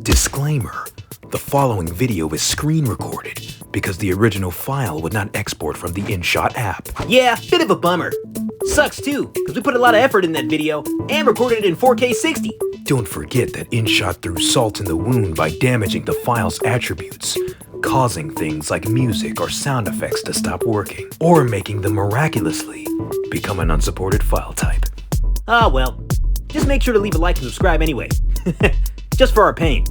Disclaimer: the following video is screen recorded because the original file would not export from the InShot app. Yeah, bit of a bummer. Sucks too, because we put a lot of effort in that video and recorded it in 4K 60. Don't forget that InShot threw salt in the wound by damaging the file's attributes, causing things like music or sound effects to stop working, or making them miraculously become an unsupported file type. Ah well, just make sure to leave a like and subscribe anyway. Just for our pain.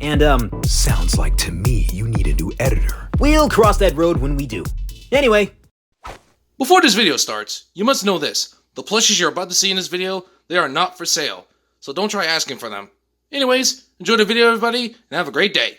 And Sounds like to me you need a new editor. we'll cross that road when we do. Anyway. Before this video starts, you must know this. The plushies you're about to see in this video, they are not for sale. So don't try asking for them. Anyways, enjoy the video everybody, and have a great day.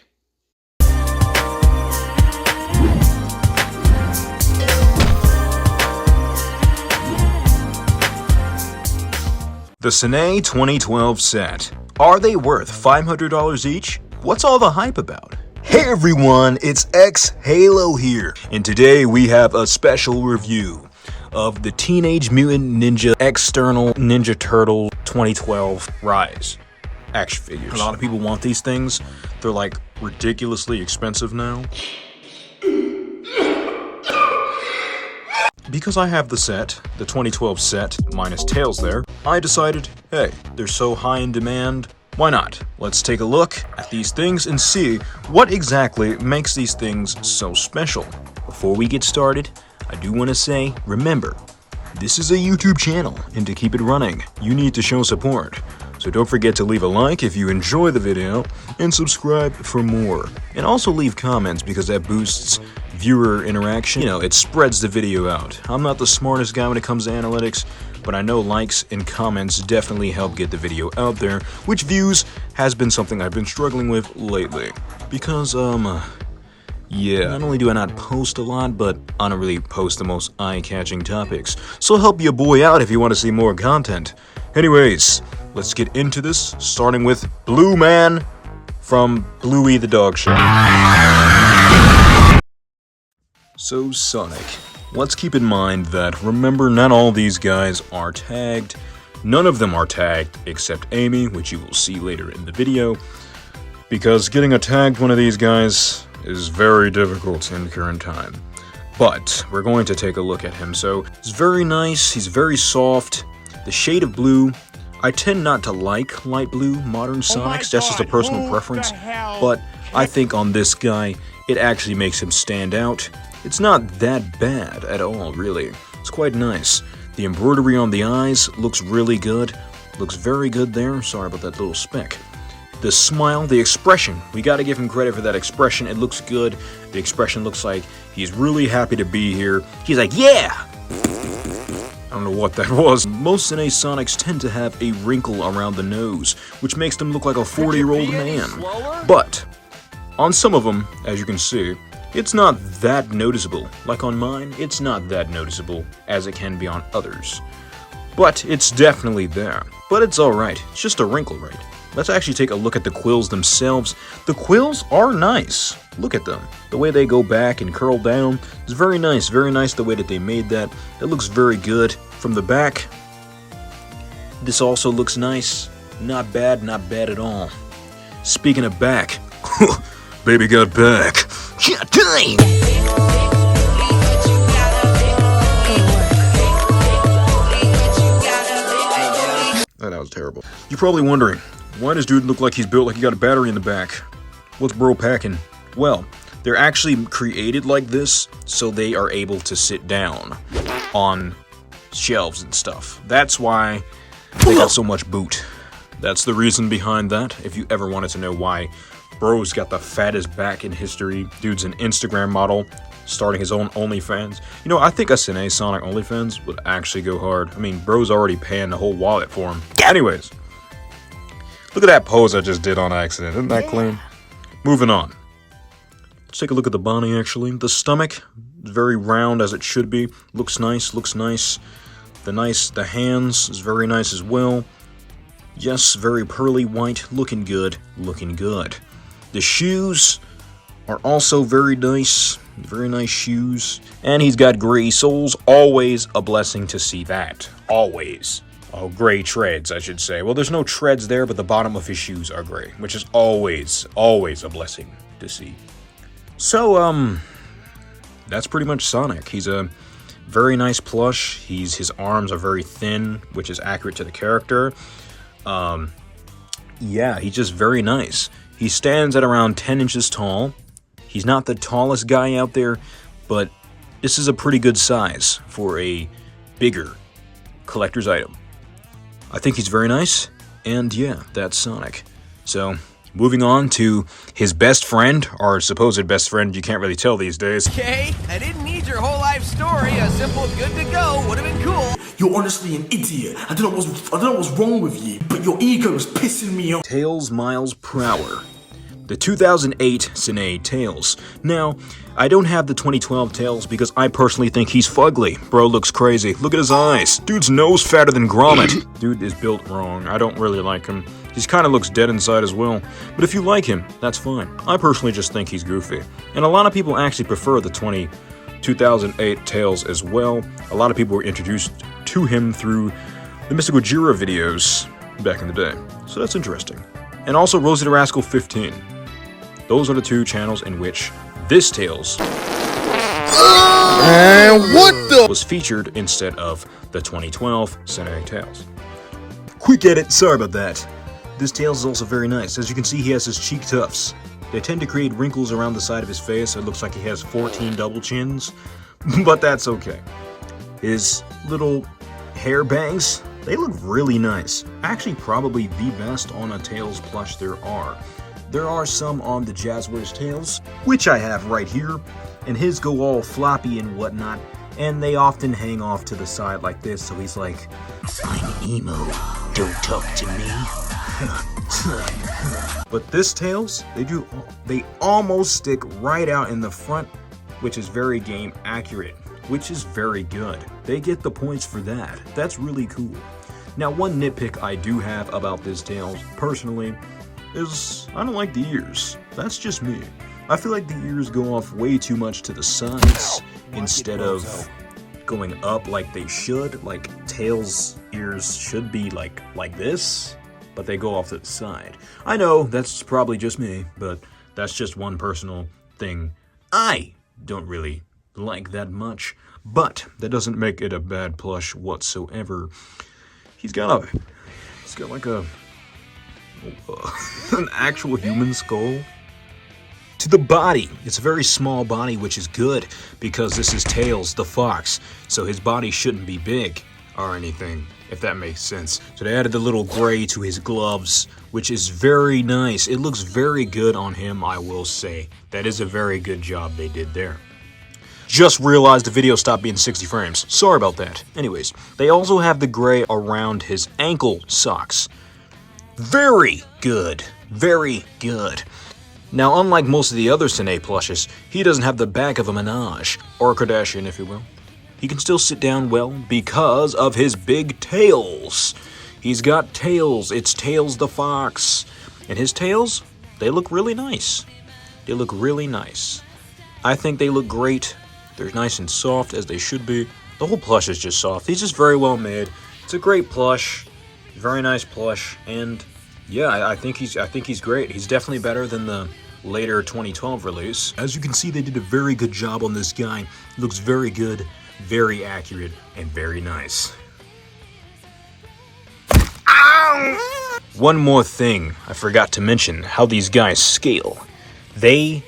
The Sanei 2012 set. Are they worth $500 each? What's all the hype about? Hey everyone, it's EXHALO here, and today we have a special review of the Teenage Mutant Ninja External Ninja Turtle 2012 Rise action figures. A lot of people want these things. They're like ridiculously expensive now. Because I have the set, the 2012 set, minus tails there, I decided, hey, they're so high in demand, why not? Let's take a look at these things and see what exactly makes these things so special. Before we get started, I do want to say, remember, this is a YouTube channel, and to keep it running, you need to show support. So don't forget to leave a like if you enjoy the video, and subscribe for more. And also leave comments because that boosts viewer interaction. You know, it spreads the video out. I'm not the smartest guy when it comes to analytics, but I know likes and comments definitely help get the video out there, which views has been something I've been struggling with lately. Because, yeah, not only do I not post a lot, but I don't really post the most eye-catching topics. So help your boy out if you want to see more content. Anyways, let's get into this, starting with Blue Man from Bluey the Dog Show. So Sonic, let's keep in mind that, remember, not all these guys are tagged. None of them are tagged except Amy, which you will see later in the video, because getting a tagged one of these guys is very difficult in current time. But we're going to take a look at him. So he's very nice, he's very soft. The shade of blue, I tend not to like light blue modern Sonics, that's just a personal preference, but I think on this guy, it actually makes him stand out. It's not that bad at all, really. It's quite nice. The embroidery on the eyes looks really good. Looks very good there. Sorry about that little speck. The smile, the expression. We gotta give him credit for that expression. It looks good. The expression looks like he's really happy to be here. He's like, yeah! I don't know what that was. Most Sanei Sonics tend to have a wrinkle around the nose, which makes them look like a 40-year-old man. But on some of them, as you can see, it's not that noticeable. Like on mine, it's not that noticeable as it can be on others. But it's definitely there. But it's alright. It's just a wrinkle, right? Let's actually take a look at the quills themselves. The quills are nice. Look at them. The way they go back and curl down. It's very nice. Very nice the way that they made that. It looks very good. From the back, this also looks nice. Not bad at all. Speaking of back, baby got back. Yeah, dang! That was terrible. You're probably wondering, why does dude look like he's built like he got a battery in the back? What's bro packing? Well, they're actually created like this so they are able to sit down on shelves and stuff. That's why they got so much boot. That's the reason behind that. If you ever wanted to know why bro's got the fattest back in history, dude's an Instagram model, starting his own OnlyFans. You know, I think a Sanei Sonic OnlyFans would actually go hard. I mean, bro's already paying the whole wallet for him. Anyways, look at that pose I just did on accident. Isn't that clean? Moving on. Let's take a look at the body, actually. The stomach is very round, as it should be. Looks nice, looks nice. The hands is very nice as well. Yes, very pearly white, looking good, looking good. The shoes are also very nice shoes. And he's got gray soles, always a blessing to see that. Always. gray treads, I should say. Well, there's no treads there, but the bottom of his shoes are gray, which is always a blessing to see. So, that's pretty much Sonic. He's a very nice plush. His arms are very thin, which is accurate to the character. Yeah, he's just very nice. He stands at around 10 inches tall. He's not the tallest guy out there, but this is a pretty good size for a bigger collector's item. I think he's very nice, and yeah, that's Sonic. So, moving on to his best friend, or supposed best friend, you can't really tell these days. Okay, I didn't need your whole life story. A simple good to go would have been cool. You're honestly an idiot. I don't know what's wrong with you, but your ego is pissing me off. Tails Miles per hour. The 2008 Sanei Tails. Now, I don't have the 2012 Tails because I personally think he's fugly. Bro looks crazy. Look at his eyes. Dude's nose fatter than Gromit. Dude is built wrong. I don't really like him. He kind of looks dead inside as well. But if you like him, that's fine. I personally just think he's goofy. And a lot of people actually prefer the 2008 Tails as well. A lot of people were introduced to him through the Mystical Jira videos back in the day. So that's interesting. And also Rosie the Rascal 15. Those are the two channels in which this Tails was featured instead of the 2012 Sanei Tails. Quick edit, sorry about that. This Tails is also very nice. As you can see, he has his cheek tufts. They tend to create wrinkles around the side of his face. It looks like he has 14 double chins, but that's okay. His little hair bangs, they look really nice. Actually, probably the best on a Tails plush there are. There are some on the Jazzwares Tails, which I have right here, and his go all floppy and whatnot, and they often hang off to the side like this, so he's like, I'm emo, don't talk to me. But this Tails, they almost stick right out in the front, which is very game accurate, which is very good. They get the points for that. That's really cool. Now, one nitpick I do have about this Tails, personally, is I don't like the ears. That's just me. I feel like the ears go off way too much to the sides instead of going up like they should. Like Tails' ears should be like this, but they go off to the side. I know that's probably just me, but that's just one personal thing I don't really like that much. But that doesn't make it a bad plush whatsoever. He's got like an actual human skull. To the body, it's a very small body, which is good because this is Tails the fox, so his body shouldn't be big or anything, if that makes sense. So they added the little gray to his gloves, which is very nice. It looks very good on him, I will say. That is a very good job they did there. Just realized the video stopped being 60 frames. Sorry about that. Anyways, they also have the gray around his ankle socks. Very good. Very good. Now, unlike most of the other Sanei plushes, he doesn't have the back of a Mirage, or a Kardashian, if you will. He can still sit down well because of his big tails. He's got tails. It's Tails the fox. And his tails, they look really nice. They look really nice. I think they look great. They're nice and soft, as they should be. The whole plush is just soft. He's just very well made. It's a great plush. Very nice plush, and yeah, I think he's great. He's definitely better than the later 2012 release. As you can see, they did a very good job on this guy. He looks very good, very accurate, and very nice. Ow! One more thing I forgot to mention, how these guys scale. They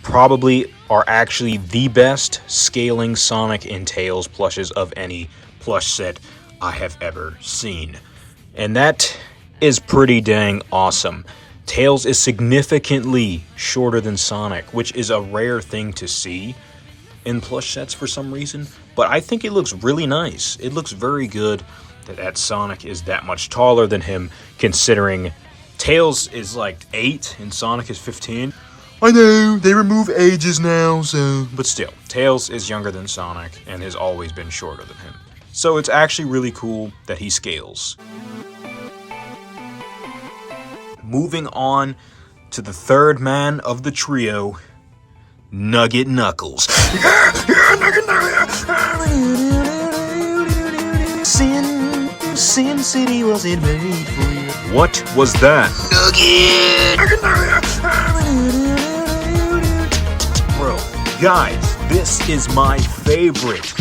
probably are actually the best scaling Sonic and Tails plushes of any plush set I have ever seen. And that is pretty dang awesome. Tails is significantly shorter than Sonic, which is a rare thing to see in plush sets for some reason, but I think it looks really nice. It looks very good that Sonic is that much taller than him, considering Tails is like 8 and Sonic is 15. I know, they remove ages now, so... But still, Tails is younger than Sonic and has always been shorter than him. So it's actually really cool that he scales. Moving on to the third man of the trio, Nugget Knuckles. Sin City wasn't made for you. What was that? Bro, guys, this is my favorite.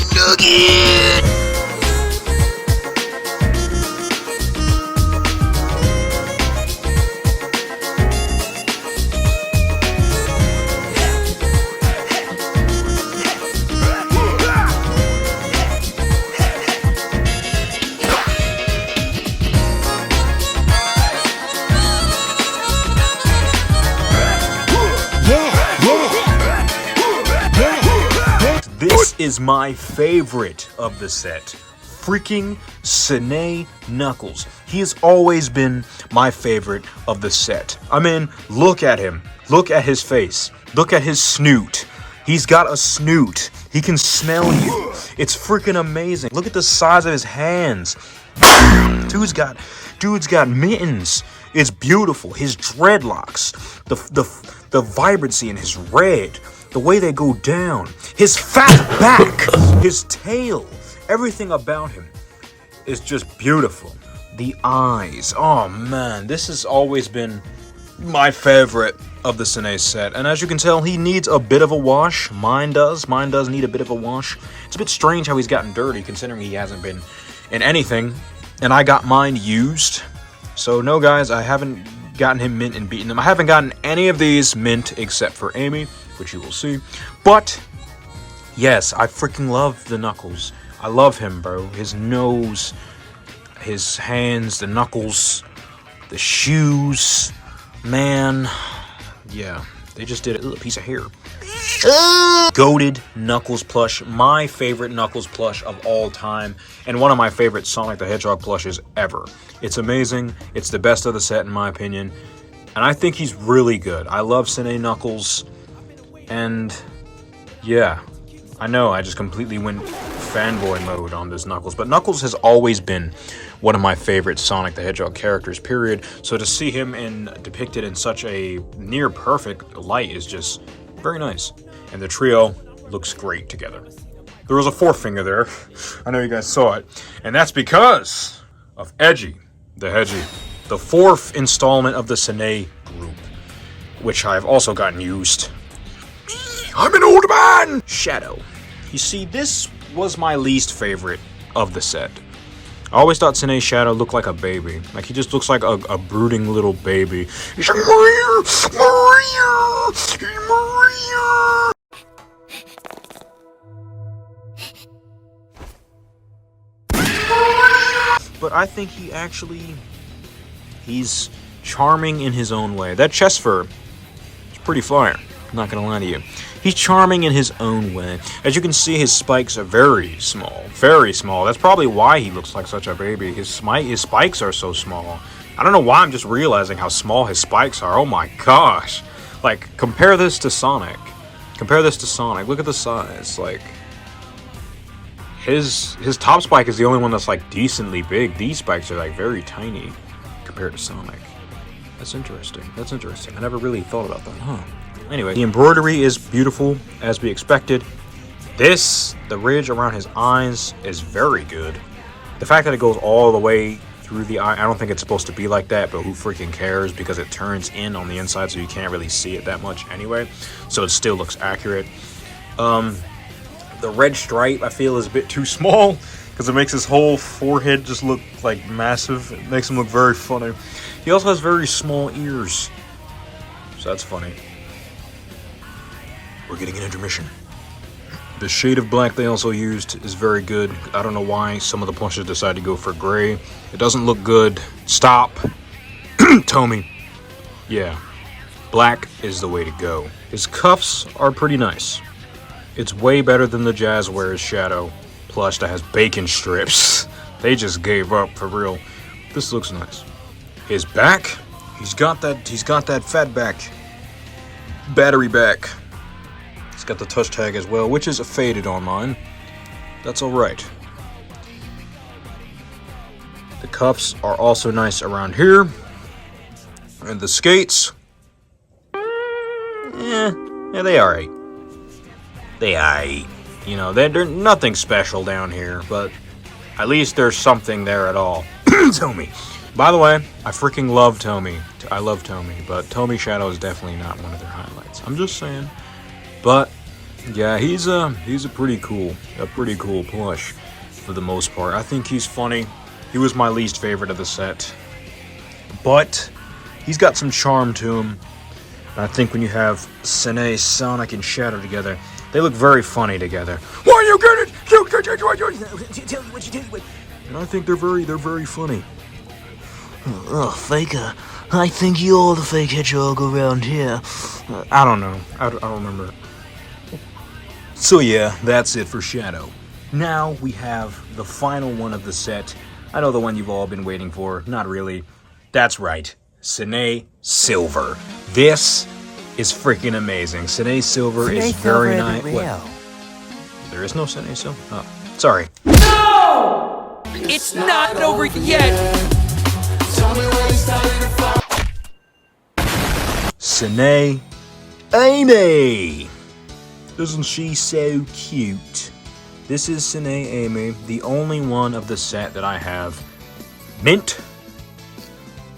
This is my favorite of the set. Freaking Sanei Knuckles. He has always been my favorite of the set. I mean, look at him. Look at his face. Look at his snoot. He's got a snoot. He can smell you. It's freaking amazing. Look at the size of his hands. Dude's got mittens. It's beautiful. His dreadlocks. The vibrancy in his red. The way they go down, his fat back, his tail, everything about him is just beautiful. The eyes, oh man, this has always been my favorite of the Sanei set. And as you can tell, he needs a bit of a wash. Mine does need a bit of a wash. It's a bit strange how he's gotten dirty considering he hasn't been in anything. And I got mine used. So no guys, I haven't gotten him mint and beaten him. I haven't gotten any of these mint except for Amy, which you will see. But yes, I freaking love the Knuckles. I love him, bro. His nose, his hands, the knuckles, the shoes. Man, yeah, they just did a piece of hair. Goated Knuckles plush, my favorite Knuckles plush of all time, and one of my favorite Sonic the Hedgehog plushes ever. It's amazing. It's the best of the set in my opinion, and I think he's really good. I love Sanei Knuckles. And yeah, I know I just completely went fanboy mode on this Knuckles, but Knuckles has always been one of my favorite Sonic the Hedgehog characters, period. So to see him depicted in such a near perfect light is just very nice. And the trio looks great together. There was a fourth finger there. I know you guys saw it. And that's because of Edgy, the Hedgie, the fourth installment of the Sanei group, which I've also gotten used. I'm an old man! Shadow. You see, this was my least favorite of the set. I always thought Sanei's Shadow looked like a baby. Like, he just looks like a brooding little baby. He's like, Maria! But I think he's charming in his own way. That chest fur is pretty fire. I'm not gonna lie to you. He's charming in his own way. As you can see, his spikes are very small. Very small. That's probably why he looks like such a baby. His spikes are so small. I don't know why I'm just realizing how small his spikes are. Oh my gosh. Like, compare this to Sonic. Compare this to Sonic. Look at the size. Like, his top spike is the only one that's, like, decently big. These spikes are, like, very tiny compared to Sonic. That's interesting. That's interesting. I never really thought about that, huh? Anyway, the embroidery is beautiful, as we expected. The ridge around his eyes is very good. The fact that it goes all the way through the eye, I don't think it's supposed to be like that, but who freaking cares, because it turns in on the inside, so you can't really see it that much anyway, so it still looks accurate. The red stripe, I feel, is a bit too small, because it makes his whole forehead just look, like, massive. It makes him look very funny. He also has very small ears, so that's funny. We're getting an intermission. The shade of black they also used is very good. I don't know why some of the plushes decided to go for gray. It doesn't look good. Stop. Tommy. Yeah. Black is the way to go. His cuffs are pretty nice. It's way better than the Jazzwares Shadow plush that has bacon strips. They just gave up for real. This looks nice. His back, he's got that fat back. Battery back. It's got the touch tag as well, which is faded on mine. That's alright. The cuffs are also nice around here. And the skates, yeah, they alright. They alright. You know, they're nothing special down here, but At least there's something there at all. Tomy. By the way, I freaking love Tomy. I love Tomy, but Tomy Shadow is definitely not one of their highlights. I'm just saying. But yeah, he's a pretty cool plush for the most part. I think he's funny. He was my least favorite of the set, but he's got some charm to him. And I think when you have Sanei, Sonic, and Shadow together, they look very funny together. Why you get it? Tell you what. And I think they're very funny. Oh, Faker. I think you're the fake hedgehog around here. I don't know. I don't remember. So yeah, that's it for Shadow. Now we have the final one of the set. I know the one you've all been waiting for. Not really. That's right. Sanei Silver. This is freaking amazing. Sanei Silver is very nice. There is no Sanei Silver? Oh, sorry. It's not over yet! Sanei Amy! Isn't she so cute? This is Sanei Amy, the only one of the set that I have mint.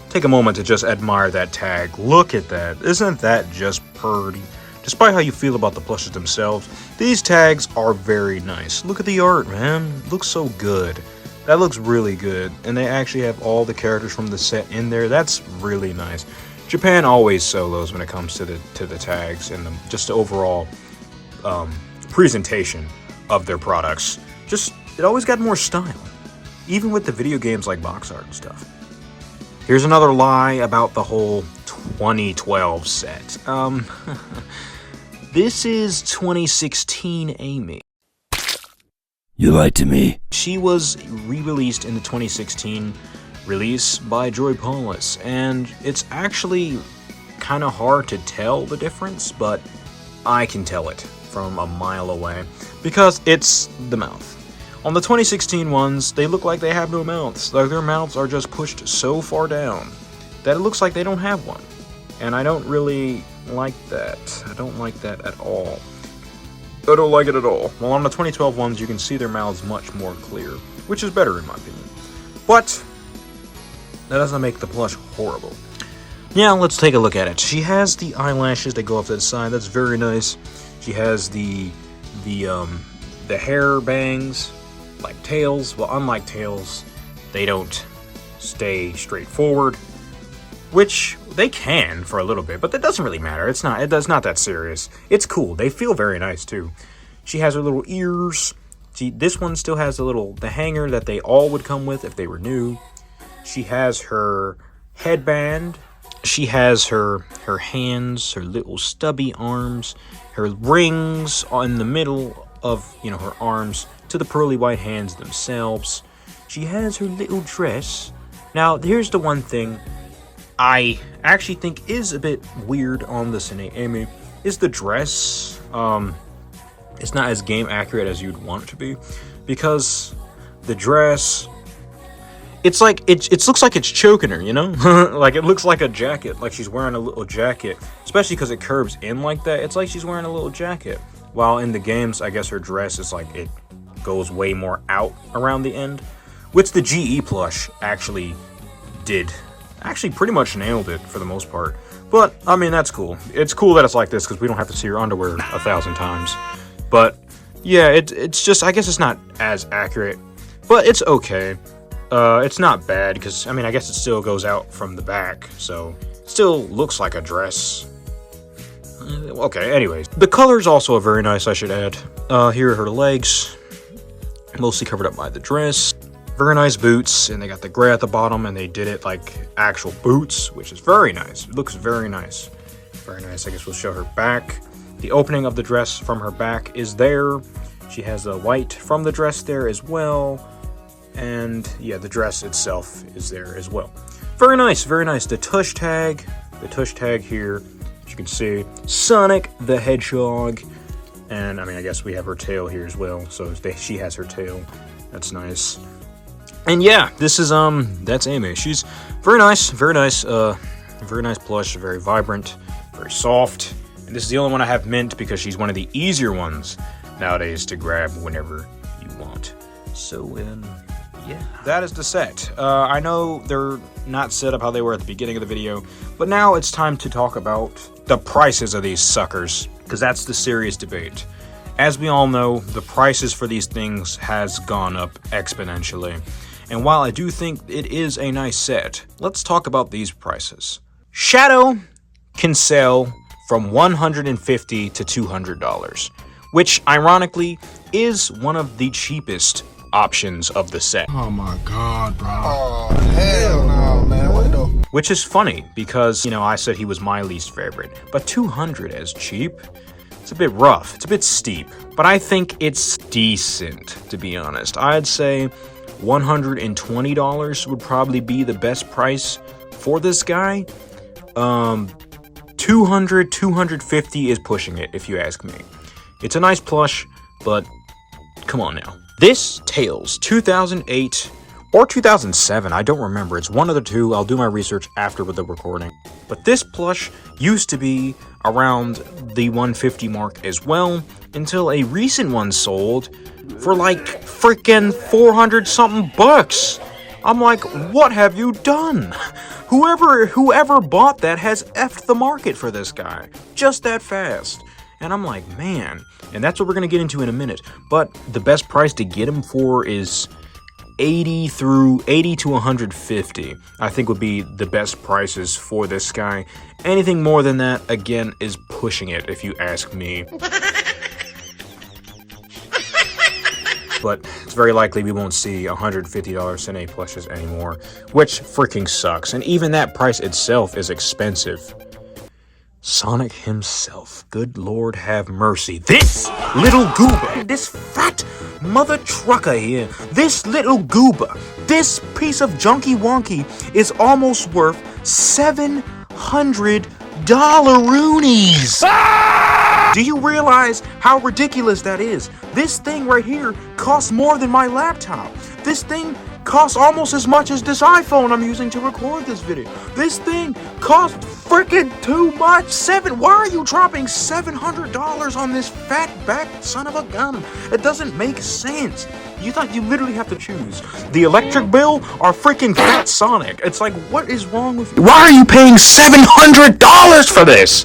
Take a moment to just admire that tag. Look at that. Isn't that just pretty? Despite how you feel about the plushes themselves, these tags are very nice. Look at the art, man. It looks so good. That looks really good. And they actually have all the characters from the set in there. That's really nice. Japan always solos when it comes to the tags and just the overall presentation of their products. Just, it always got more style. Even with the video games like box art and stuff. Here's another lie about the whole 2012 set. This is 2016 Amy. You lied to me. She was re-released in the 2016 release by Joy Paulus, and it's actually kind of hard to tell the difference, but I can tell it from a mile away, because it's the mouth. On the 2016 ones, they look like they have no mouths. Like their mouths are just pushed so far down that it looks like they don't have one. And I don't really like that. I don't like that at all. I don't like it at all. Well, on the 2012 ones, you can see their mouths much more clear, which is better in my opinion. But that doesn't make the plush horrible. Now, let's take a look at it. She has the eyelashes that go off to the side. That's very nice. She has the hair bangs, like Tails. Well, unlike Tails, they don't stay straight forward, which they can for a little bit, but that doesn't really matter. It's not that serious. It's cool. They feel very nice too. She has her little ears. This one still has the hanger that they all would come with if they were new. She has her headband. She has her hands, her little stubby arms, her rings in the middle of, her arms to the pearly white hands themselves. She has her little dress. Now, here's the one thing I actually think is a bit weird on the Sanei Amy, is the dress. It's not as game accurate as you'd want it to be, because the dress, it's like it looks like it's choking her, like it looks like a jacket, like she's wearing a little jacket, especially because it curves in like that. It's like she's wearing a little jacket, while in the games, I guess her dress is like it goes way more out around the end, which the GE plush actually did. Actually pretty much nailed it for the most part. But, I mean, that's cool. It's cool that it's like this because we don't have to see her underwear 1,000 times. But, yeah, it's just, I guess it's not as accurate. But it's okay. It's not bad because, I mean, I guess it still goes out from the back. So, it still looks like a dress. Okay, anyways. The color's also very nice, I should add. Here are her legs. Mostly covered up by the dress. Very nice boots, and they got the gray at the bottom, and they did it like actual boots, which is very nice. It looks very nice. Very nice. I guess we'll show her back. The opening of the dress from her back is there. She has the white from the dress there as well. And yeah, the dress itself is there as well. Very nice, very nice. The tush tag here, as you can see, Sonic the Hedgehog. And I mean, I guess we have her tail here as well. So she has her tail. That's nice. And yeah, this is, that's Amy. She's very nice, very nice plush, very vibrant, very soft. And this is the only one I have mint because she's one of the easier ones nowadays to grab whenever you want. So, yeah, that is the set. I know they're not set up how they were at the beginning of the video, but now it's time to talk about the prices of these suckers, because that's the serious debate. As we all know, the prices for these things has gone up exponentially. And while I do think it is a nice set, let's talk about these prices. Shadow can sell from $150 to $200, which ironically is one of the cheapest options of the set. Oh my god, bro. Oh, hell no, man. What the? Which is funny because, you know, I said he was my least favorite, but 200 as cheap? It's a bit rough, it's a bit steep, but I think it's decent, to be honest. I'd say $120 would probably be the best price for this guy. 200, 250 is pushing it, if you ask me. It's a nice plush, but come on now. This Tails 2008 or 2007, I don't remember. It's one of the two. I'll do my research after the recording. But this plush used to be around the 150 mark as well, until a recent one sold for like freaking 400 something bucks. I'm like, what have you done? Whoever bought that has effed the market for this guy. Just that fast. And I'm like, man. And that's what we're going to get into in a minute. But the best price to get him for is 80 to 150. I think would be the best prices for this guy. Anything more than that, again, is pushing it, if you ask me. But it's very likely we won't see $150 Sanei plushes anymore, which freaking sucks. And even that price itself is expensive. Sonic himself, good Lord have mercy. This little goober, this fat mother trucker here, this little goober, this piece of junky wonky is almost worth $700 Roonies. Do you realize how ridiculous that is? This thing right here costs more than my laptop. This thing costs almost as much as this iPhone I'm using to record this video. This thing costs freaking too much. Why are you dropping $700 on this fat back son of a gun? It doesn't make sense. You literally have to choose the electric bill or freaking fat Sonic. It's like, what is wrong with you? Why are you paying $700 for this?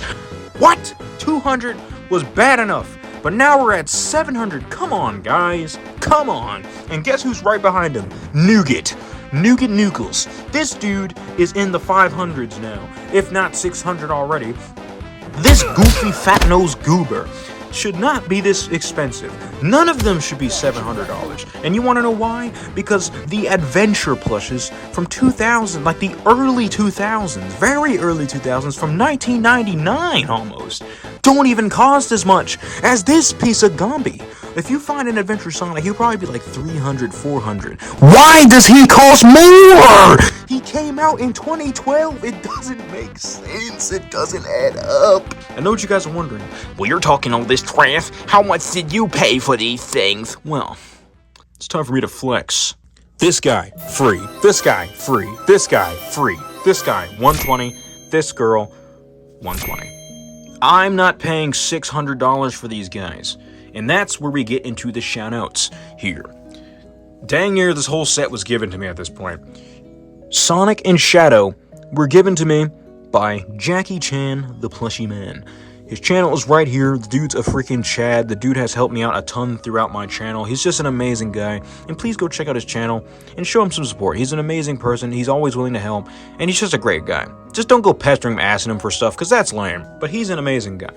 What? 200 was bad enough, but now we're at 700. Come on, guys. Come on. And guess who's right behind him? Nougat Nookles. This dude is in the 500s now, if not 600 already. This goofy fat-nosed goober should not be this expensive. None of them should be $700. And you want to know why? Because the adventure plushes from 2000, like the early 2000s, very early 2000s, from 1999 almost, don't even cost as much as this piece of Gombi. If you find an Adventure Sonic, he'll probably be like 300, 400. Why does he cost more? He came out in 2012. It doesn't make sense. It doesn't add up. I know what you guys are wondering. Well, you're talking all this trash. How much did you pay for these things? Well, it's time for me to flex. This guy, free. This guy, free. This guy, free. This guy, 120. This girl, 120. I'm not paying $600 for these guys. And that's where we get into the shoutouts here. Dang near this whole set was given to me at this point. Sonic and Shadow were given to me by Jackie Chan, the Plushy Man. His channel is right here. The dude's a freaking Chad. The dude has helped me out a ton throughout my channel. He's just an amazing guy. And please go check out his channel and show him some support. He's an amazing person. He's always willing to help. And he's just a great guy. Just don't go pestering him, asking him for stuff, because that's lame. But he's an amazing guy.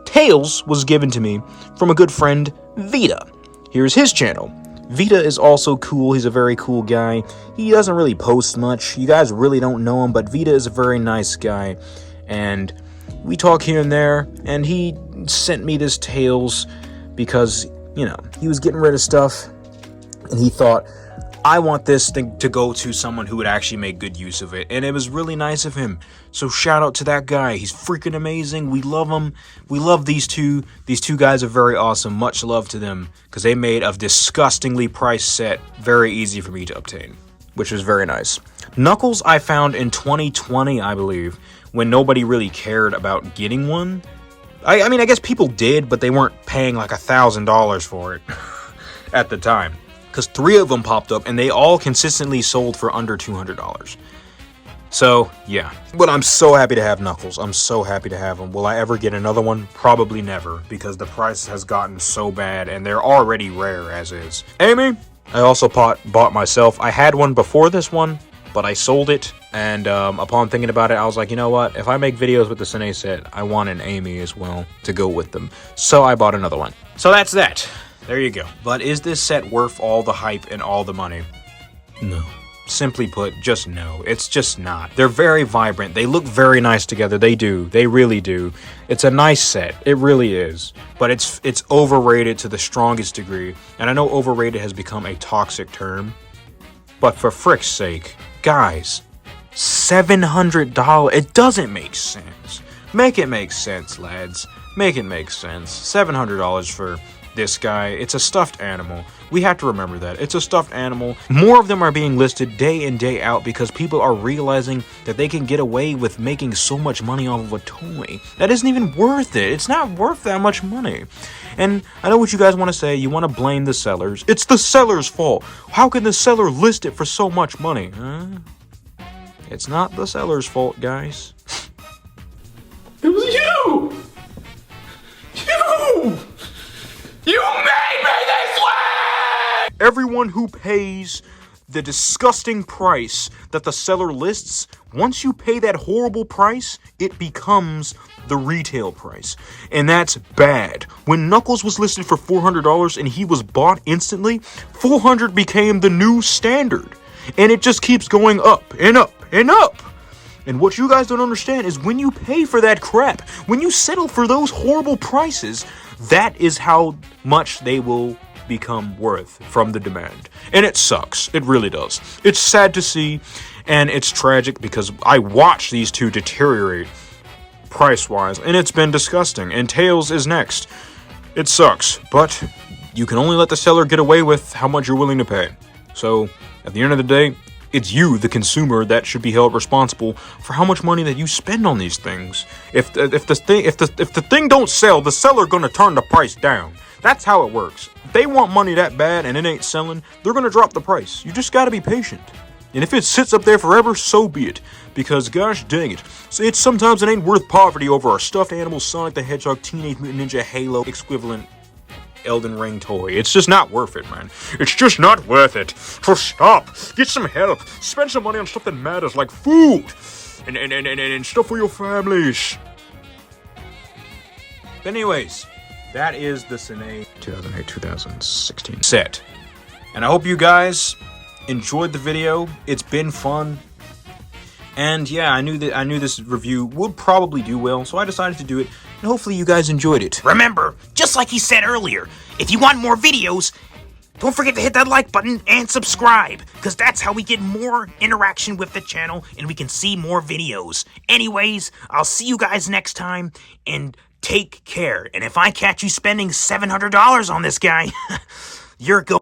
Tails was given to me from a good friend, Vita. Here's his channel. Vita is also cool. He's a very cool guy. He doesn't really post much. You guys really don't know him, but Vita is a very nice guy. And we talk here and there, and he sent me this Tails because, you know, he was getting rid of stuff, and he thought, I want this thing to go to someone who would actually make good use of it. And it was really nice of him. So shout out to that guy. He's freaking amazing. We love him. We love these two. These two guys are very awesome. Much love to them because they made a disgustingly priced set very easy for me to obtain, which was very nice. Knuckles I found in 2020, I believe, when nobody really cared about getting one. I mean, I guess people did, but they weren't paying like $1,000 for it at the time. because 3 of them popped up and they all consistently sold for under $200. So, yeah. But I'm so happy to have Knuckles. I'm so happy to have them. Will I ever get another one? Probably never, because the price has gotten so bad and they're already rare as is. Amy, I also bought myself. I had one before this one, but I sold it. And upon thinking about it, I was like, you know what? If I make videos with the Sanei set, I want an Amy as well to go with them. So I bought another one. So that's that. There you go. But is this set worth all the hype and all the money? No. Simply put, just no. It's just not. They're very vibrant. They look very nice together. They do. They really do. It's a nice set. It really is. But it's overrated to the strongest degree. And I know overrated has become a toxic term. But for frick's sake, guys, $700. It doesn't make sense. Make it make sense, lads. Make it make sense. $700 for this guy. It's a stuffed animal. We have to remember that. It's a stuffed animal. More of them are being listed day in, day out because people are realizing that they can get away with making so much money off of a toy. That isn't even worth it. It's not worth that much money. And I know what you guys want to say. You want to blame the sellers. It's the seller's fault. How can the seller list it for so much money? Huh? It's not the seller's fault, guys. It was you! You made me this way! Everyone who pays the disgusting price that the seller lists, once you pay that horrible price, it becomes the retail price. And that's bad. When Knuckles was listed for $400 and he was bought instantly, $400 became the new standard. And it just keeps going up and up and up. And what you guys don't understand is when you pay for that crap, when you settle for those horrible prices, that is how much they will become worth from the demand. And it sucks. It really does. It's sad to see, and it's tragic because I watched these two deteriorate price-wise, and it's been disgusting. And Tails is next. It sucks, but you can only let the seller get away with how much you're willing to pay. So, at the end of the day, it's you, the consumer, that should be held responsible for how much money that you spend on these things. If the thing don't sell, the seller gonna turn the price down. That's how it works. If they want money that bad and it ain't selling, they're gonna drop the price. You just gotta be patient. And if it sits up there forever, so be it. Because gosh dang it, sometimes it ain't worth poverty over our stuffed animal Sonic the Hedgehog Teenage Mutant Ninja Halo equivalent Elden Ring toy. It's just not worth it, man. It's just not worth it. So stop. Get some help. Spend some money on stuff that matters, like food and stuff for your families. But anyways, that is the Sanei 2008-2016 set. And I hope you guys enjoyed the video. It's been fun. And yeah, I knew this review would probably do well, so I decided to do it, and hopefully you guys enjoyed it. Remember, just like he said earlier, if you want more videos, don't forget to hit that like button and subscribe, because that's how we get more interaction with the channel and we can see more videos. Anyways, I'll see you guys next time, and take care. And if I catch you spending $700 on this guy, you're go.